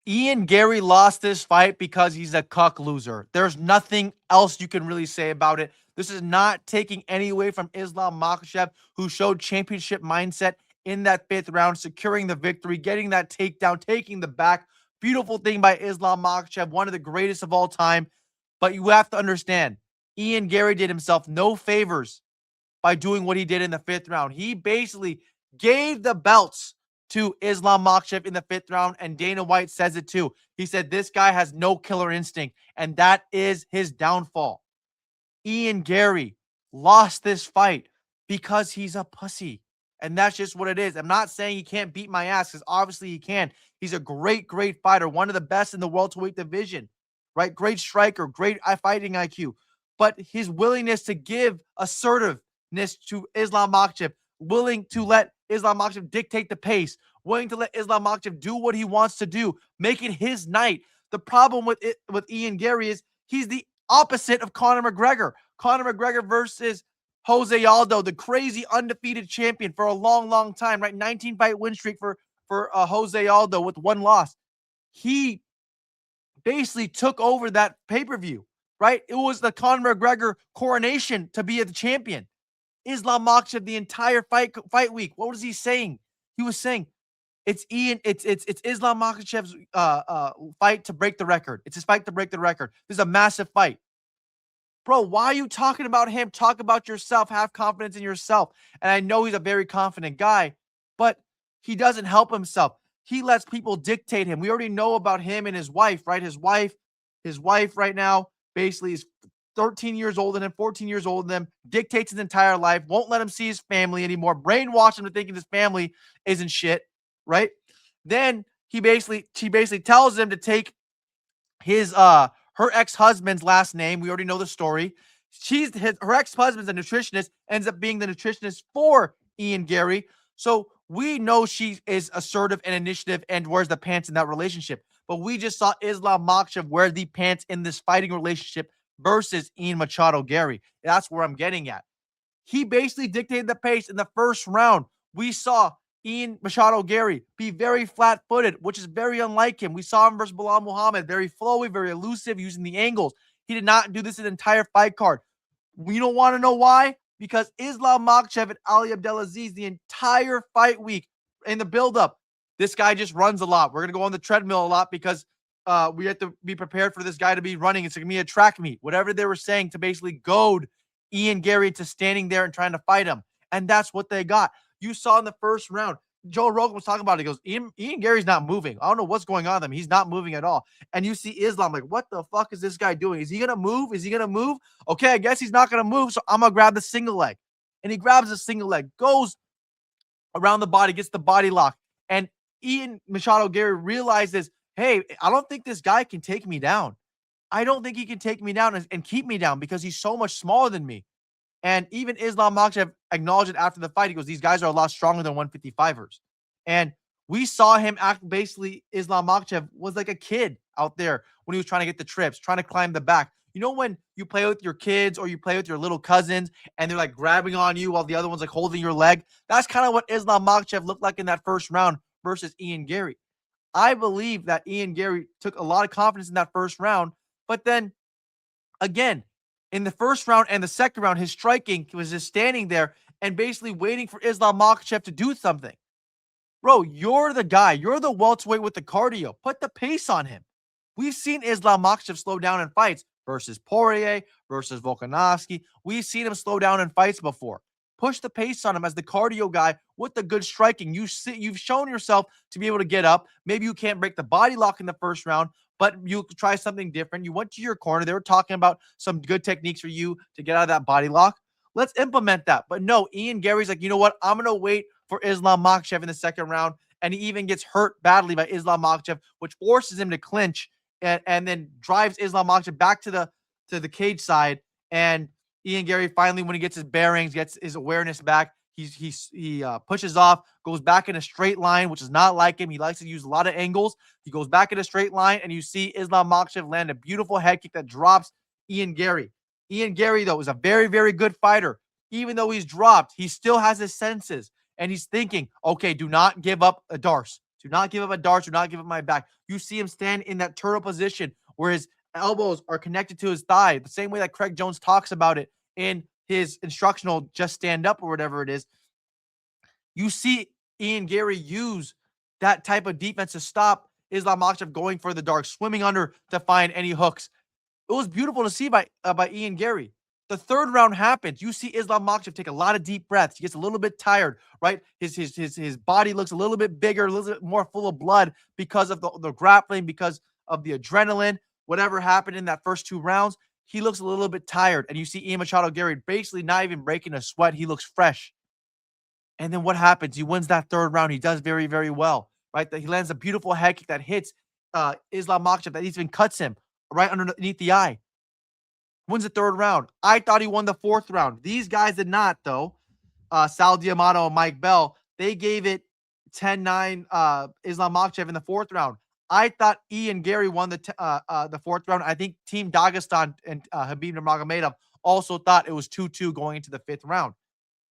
Ian Garry lost this fight because he's a cuck loser. There's nothing else you can really say about it. This is not taking any away from Islam Makhachev, who showed championship mindset in that fifth round, securing the victory, getting that takedown, taking the back. Beautiful thing by Islam Makhachev, one of the greatest of all time. But you have to understand, Ian Garry did himself no favors by doing what he did in the fifth round. He basically gave the belts to Islam Makhachev in the fifth round, and Dana White says it too. He said this guy has no killer instinct, and that is his downfall. Ian Garry lost this fight because he's a pussy, and that's just what it is. I'm not saying he can't beat my ass, because obviously he can. He's a great, great fighter, one of the best in the welterweight division, right? Great striker, great fighting IQ, but his willingness to give assertiveness to Islam Makhachev, willing to let Islam Makhachev dictate the pace, willing to let Islam Makhachev do what he wants to do, make it his night. The problem with Ian Garry is he's the opposite of Conor McGregor. Conor McGregor versus Jose Aldo, the crazy undefeated champion for a long, long time, right? 19-fight win streak for Jose Aldo with one loss. He basically took over that pay-per-view, right? It was the Conor McGregor coronation to be the champion. Islam Makhachev the entire fight week. What was he saying? He was saying it's Islam Makhachev's fight to break the record. It's his fight to break the record. This is a massive fight. Bro, why are you talking about him? Talk about yourself. Have confidence in yourself. And I know he's a very confident guy, but he doesn't help himself. He lets people dictate him. We already know about him and his wife, right? His wife right now basically is 13 years older than him, 14 years older than him, dictates his entire life, won't let him see his family anymore, brainwash him to thinking his family isn't shit, right? Then she basically tells him to take his her ex-husband's last name. We already know the story. Her ex-husband's a nutritionist, ends up being the nutritionist for Ian Garry. So we know she is assertive and initiative and wears the pants in that relationship. But we just saw Islam Makhachev wear the pants in this fighting relationship versus Ian Machado Garry. That's where I'm getting at. He basically dictated the pace in the first round. We saw Ian Machado Garry be very flat-footed, which is very unlike him. We saw him versus Bilal Muhammad, very flowy, very elusive, using the angles. He did not do this in the entire fight card. We don't want to know why? Because Islam Makhachev and Ali Abdelaziz, the entire fight week in the build-up, this guy just runs a lot. We're going to go on the treadmill a lot because we have to be prepared for this guy to be running. It's going to be a track meet, whatever they were saying to basically goad Ian Garry to standing there and trying to fight him. And that's what they got. You saw in the first round, Joe Rogan was talking about it. He goes, Ian Garry's not moving. I don't know what's going on with him. He's not moving at all. And you see Islam like, what the fuck is this guy doing? Is he going to move? Is he going to move? Okay, I guess he's not going to move, so I'm going to grab the single leg. And he grabs the single leg, goes around the body, gets the body lock. And Ian Machado Garry realizes, hey, I don't think this guy can take me down. I don't think he can take me down and keep me down because he's so much smaller than me. And even Islam Makhachev acknowledged it after the fight. He goes, these guys are a lot stronger than 155ers. And we saw him act basically, Islam Makhachev was like a kid out there when he was trying to get the trips, trying to climb the back. You know when you play with your kids or you play with your little cousins and they're like grabbing on you while the other one's like holding your leg? That's kind of what Islam Makhachev looked like in that first round versus Ian Garry. I believe that Ian Garry took a lot of confidence in that first round, but then again, in the first round and the second round, his striking was just standing there and basically waiting for Islam Makhachev to do something. Bro, you're the guy. You're the welterweight with the cardio. Put the pace on him. We've seen Islam Makhachev slow down in fights versus Poirier, versus Volkanovski. We've seen him slow down in fights before. Push the pace on him as the cardio guy with the good striking. You've shown yourself to be able to get up. Maybe you can't break the body lock in the first round, but you try something different. You went to your corner. They were talking about some good techniques for you to get out of that body lock. Let's implement that. But no, Ian Garry's like, you know what? I'm going to wait for Islam Makhachev in the second round. And he even gets hurt badly by Islam Makhachev, which forces him to clinch and then drives Islam Makhachev back to the cage side. And Ian Garry finally, when he gets his bearings, gets his awareness back, he pushes off, goes back in a straight line, which is not like him. He likes to use a lot of angles. He goes back in a straight line, and you see Islam Makhachev land a beautiful head kick that drops Ian Garry. Ian Garry, though, is a very, very good fighter. Even though he's dropped, he still has his senses, and he's thinking, okay, do not give up a Darce. Do not give up a dart. Do not give up my back. You see him stand in that turtle position where his elbows are connected to his thigh, the same way that Craig Jones talks about it in his instructional just stand up or whatever it is. You see Ian Garry use that type of defense to stop Islam Makhachev going for the dark, swimming under to find any hooks. It was beautiful to see by Ian Garry. The third round happens. You see Islam Makhachev take a lot of deep breaths. He gets a little bit tired, right? His body looks a little bit bigger, a little bit more full of blood because of the grappling, because of the adrenaline. Whatever happened in that first 2 rounds, he looks a little bit tired. And you see Ian Machado Garry basically not even breaking a sweat. He looks fresh. And then what happens? He wins that third round. He does very, very well, right? He lands a beautiful head kick that hits Islam Makhachev, that even cuts him right underneath the eye. Wins the third round. I thought he won the fourth round. These guys did not, though. Sal Diamato and Mike Bell, they gave it 10-9 Islam Makhachev in the fourth round. I thought Ian Garry won the fourth round. I think Team Dagestan and Khabib Nurmagomedov also thought it was 2-2 going into the fifth round.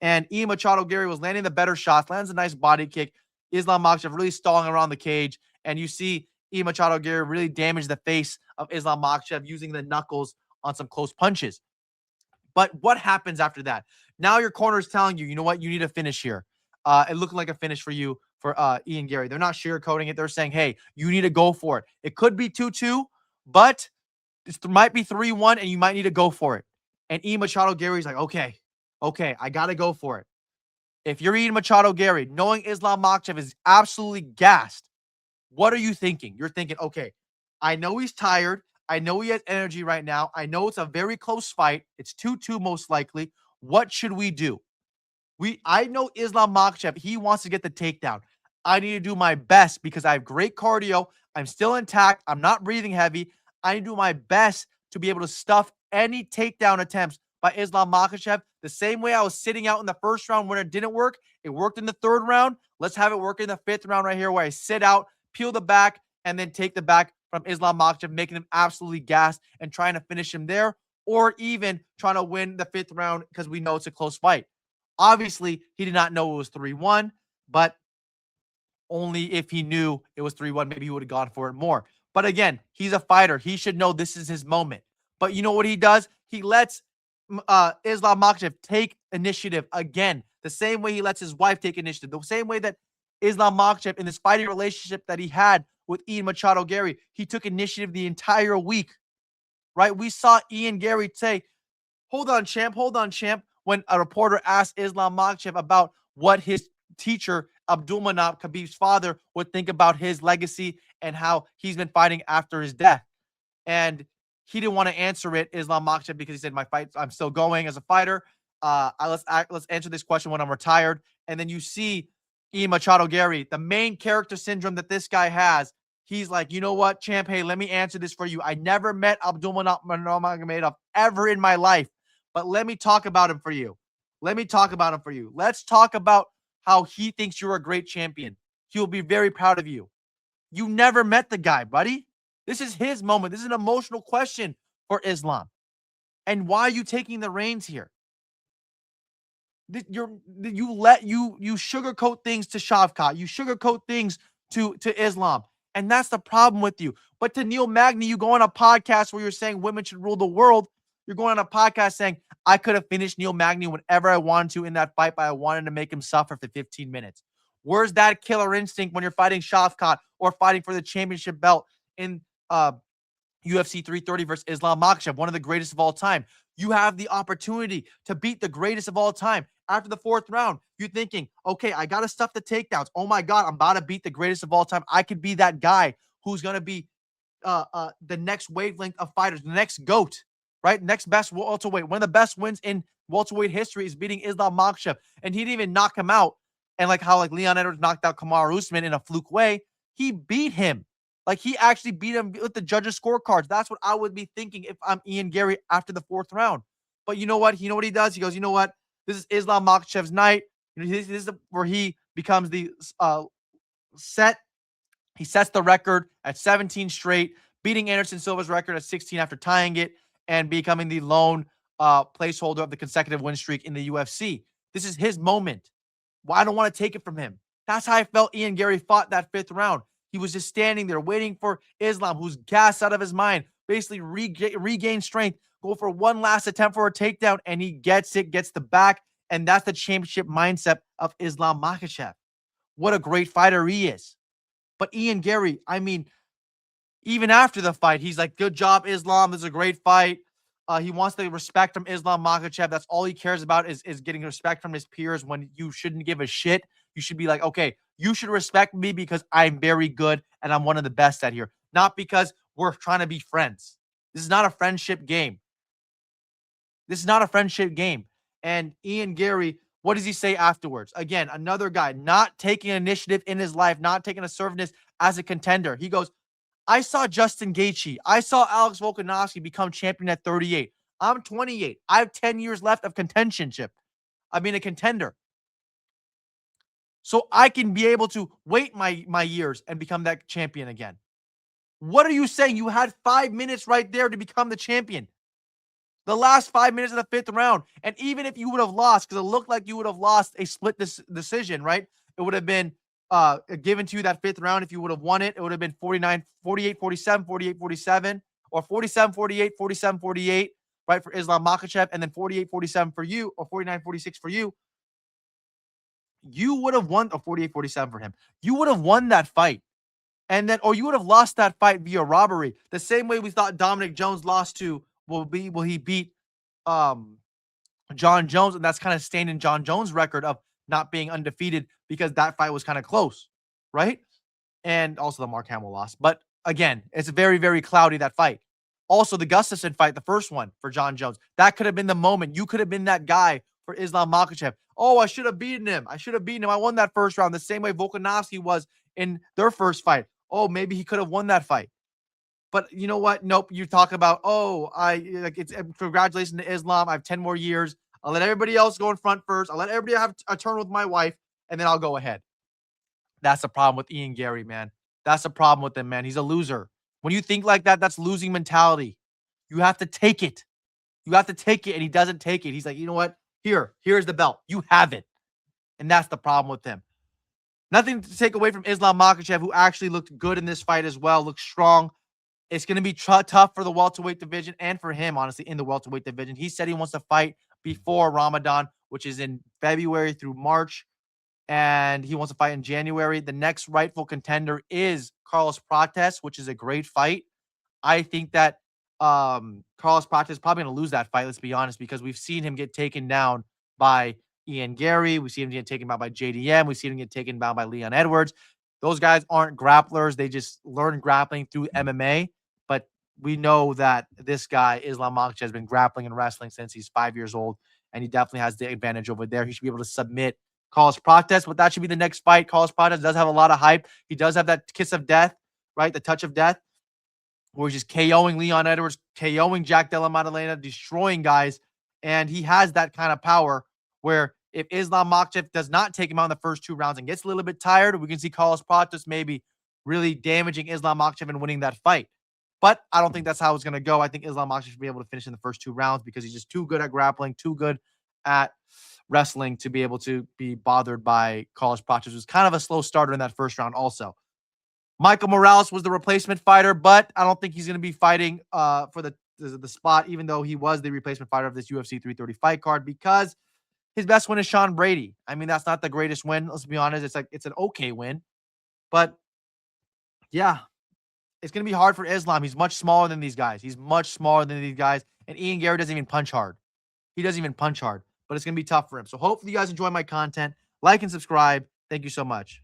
And Ian Machado Garry was landing the better shots, lands a nice body kick. Islam Makhachev really stalling around the cage. And you see Ian Machado Garry really damage the face of Islam Makhachev using the knuckles on some close punches. But what happens after that? Now your corner is telling you, you know what? You need a finish here. It looked like a finish for you for Ian Garry. They're not sugarcoating it. They're saying, hey, you need to go for it. It could be 2-2, but it might be 3-1, and you might need to go for it. And Ian Machado Garry's like, okay, I got to go for it. If you're Ian Machado Garry, knowing Islam Makhachev is absolutely gassed, what are you thinking? You're thinking, okay, I know he's tired. I know he has energy right now. I know it's a very close fight. It's 2-2 most likely. What should we do? I know Islam Makhachev, he wants to get the takedown. I need to do my best because I have great cardio. I'm still intact. I'm not breathing heavy. I need to do my best to be able to stuff any takedown attempts by Islam Makhachev. The same way I was sitting out in the first round when it didn't work. It worked in the third round. Let's have it work in the fifth round right here where I sit out, peel the back, and then take the back from Islam Makhachev, making him absolutely gassed and trying to finish him there, or even trying to win the fifth round because we know it's a close fight. Obviously, he did not know it was 3-1, but only if he knew it was 3-1, maybe he would have gone for it more. But again, he's a fighter. He should know this is his moment. But you know what he does? He lets Islam Makhachev take initiative again, the same way he lets his wife take initiative, the same way that Islam Makhachev, in this fighting relationship that he had with Ian Machado Garry, he took initiative the entire week, right? We saw Ian Garry say, hold on, champ, when a reporter asked Islam Makhachev about what his teacher, Abdulmanap, Khabib's father, would think about his legacy and how he's been fighting after his death. And he didn't want to answer it, Islam Makhachev, because he said, my fight, I'm still going as a fighter. Let's answer this question when I'm retired. And then you see Ian Machado Garry, the main character syndrome that this guy has. He's like, you know what, champ? Hey, let me answer this for you. I never met Abdulmanap ever in my life, but let me talk about him for you. Let's talk about how he thinks you're a great champion. He will be very proud of you. You never met the guy, buddy. This is his moment. This is an emotional question for Islam. And why are you taking the reins here? You sugarcoat things to Shavkat. You sugarcoat things to Islam. And that's the problem with you. But to Neil Magny, you go on a podcast where you're saying women should rule the world. You're going on a podcast saying, I could have finished Neil Magny whenever I wanted to in that fight, but I wanted to make him suffer for 15 minutes. Where's that killer instinct when you're fighting Shavkat or fighting for the championship belt in UFC 330 versus Islam Makhachev, one of the greatest of all time? You have the opportunity to beat the greatest of all time. After the fourth round, you're thinking, okay, I got to stuff the takedowns. Oh my God, I'm about to beat the greatest of all time. I could be that guy who's going to be the next wavelength of fighters, the next GOAT, right? Next best welterweight. One of the best wins in welterweight history is beating Islam Makhachev. And he didn't even knock him out. And like how Leon Edwards knocked out Kamaru Usman in a fluke way, he beat him. Like he actually beat him with the judges' scorecards. That's what I would be thinking if I'm Ian Garry after the fourth round. But you know what? You know what he does? He goes, you know what? This is Islam Makhachev's night. This is where he becomes the set. He sets the record at 17 straight, beating Anderson Silva's record at 16 after tying it and becoming the lone placeholder of the consecutive win streak in the UFC. This is his moment. Well, I don't want to take it from him. That's how I felt Ian Garry fought that 5th round. He was just standing there waiting for Islam, who's gassed out of his mind, basically regain strength, go for one last attempt for a takedown, and he gets it, gets the back, and that's the championship mindset of Islam Makhachev. What a great fighter he is. But Ian Garry, I mean, even after the fight, he's like, good job, Islam. This is a great fight. He wants the respect from Islam Makhachev. That's all he cares about is getting respect from his peers when you shouldn't give a shit. You should be like, okay, you should respect me because I'm very good and I'm one of the best at here, not because we're trying to be friends. This is not a friendship game. This is not a friendship game. And Ian Garry, what does he say afterwards? Again, another guy not taking initiative in his life, not taking assertiveness as a contender. He goes, I saw Justin Gaethje. I saw Alex Volkanovski become champion at 38. I'm 28. I have 10 years left of contentionship. I mean, a contender. So I can be able to wait my years and become that champion again. What are you saying? You had 5 minutes right there to become the champion. The last 5 minutes of the 5th round. And even if you would have lost, because it looked like you would have lost a split decision, right? It would have been given to you that 5th round. If you would have won it, it would have been 48-47, 48-47, or 47-48, 47-48, right, for Islam Makhachev, and then 48-47 for you, or 49-46 for you. You would have won, or 48-47 for him. You would have won that fight. And then, or you would have lost that fight via robbery. The same way we thought Dominic Jones lost to, will he beat John Jones? And that's kind of staying in John Jones' record of not being undefeated because that fight was kind of close, right? And also the Mark Hamill loss. But again, it's very, very cloudy, that fight. Also, the Gustafsson fight, the first one for John Jones. That could have been the moment. You could have been that guy for Islam Makhachev. Oh, I should have beaten him. I won that first round the same way Volkanovski was in their first fight. Oh, maybe he could have won that fight. But you know what? Nope. You talk about, it's congratulations to Islam. I have 10 more years. I'll let everybody else go in front first. I'll let everybody have a turn with my wife, and then I'll go ahead. That's the problem with Ian Garry, man. That's the problem with him, man. He's a loser. When you think like that, that's losing mentality. You have to take it. You have to take it, and he doesn't take it. He's like, you know what? Here's the belt. You have it. And that's the problem with him. Nothing to take away from Islam Makhachev, who actually looked good in this fight as well, looked strong. It's going to be tough for the welterweight division and for him, honestly, in the welterweight division. He said he wants to fight before Ramadan, which is in February through March, and he wants to fight in January. The next rightful contender is Carlos Prates, which is a great fight. I think that Carlos Prates is probably going to lose that fight, let's be honest, because we've seen him get taken down by Ian Garry. We've seen him get taken down by JDM. We've seen him get taken down by Leon Edwards. Those guys aren't grapplers. They just learn grappling through MMA. But we know that this guy, Islam Makhachev, has been grappling and wrestling since he's 5 years old, and he definitely has the advantage over there. He should be able to submit Carlos Prates, but that should be the next fight. Carlos Prates does have a lot of hype. He does have that kiss of death, right? The touch of death, where he's just KOing Leon Edwards, KOing Jack Della Maddalena, destroying guys. And he has that kind of power where if Islam Makhachev does not take him out in the first 2 rounds and gets a little bit tired, we can see Carlos Prates maybe really damaging Islam Makhachev and winning that fight. But I don't think that's how it's going to go. I think Islam Makhachev should be able to finish in the first 2 rounds because he's just too good at grappling, too good at wrestling to be able to be bothered by Carlos Prates, who's kind of a slow starter in that first round also. Michael Morales was the replacement fighter, but I don't think he's going to be fighting for the spot, even though he was the replacement fighter of this UFC 330 fight card, because his best win is Sean Brady. I mean, that's not the greatest win. Let's be honest. It's an okay win. But yeah, it's going to be hard for Islam. He's much smaller than these guys. And Ian Garry doesn't even punch hard. He doesn't even punch hard. But it's going to be tough for him. So hopefully you guys enjoy my content. Like and subscribe. Thank you so much.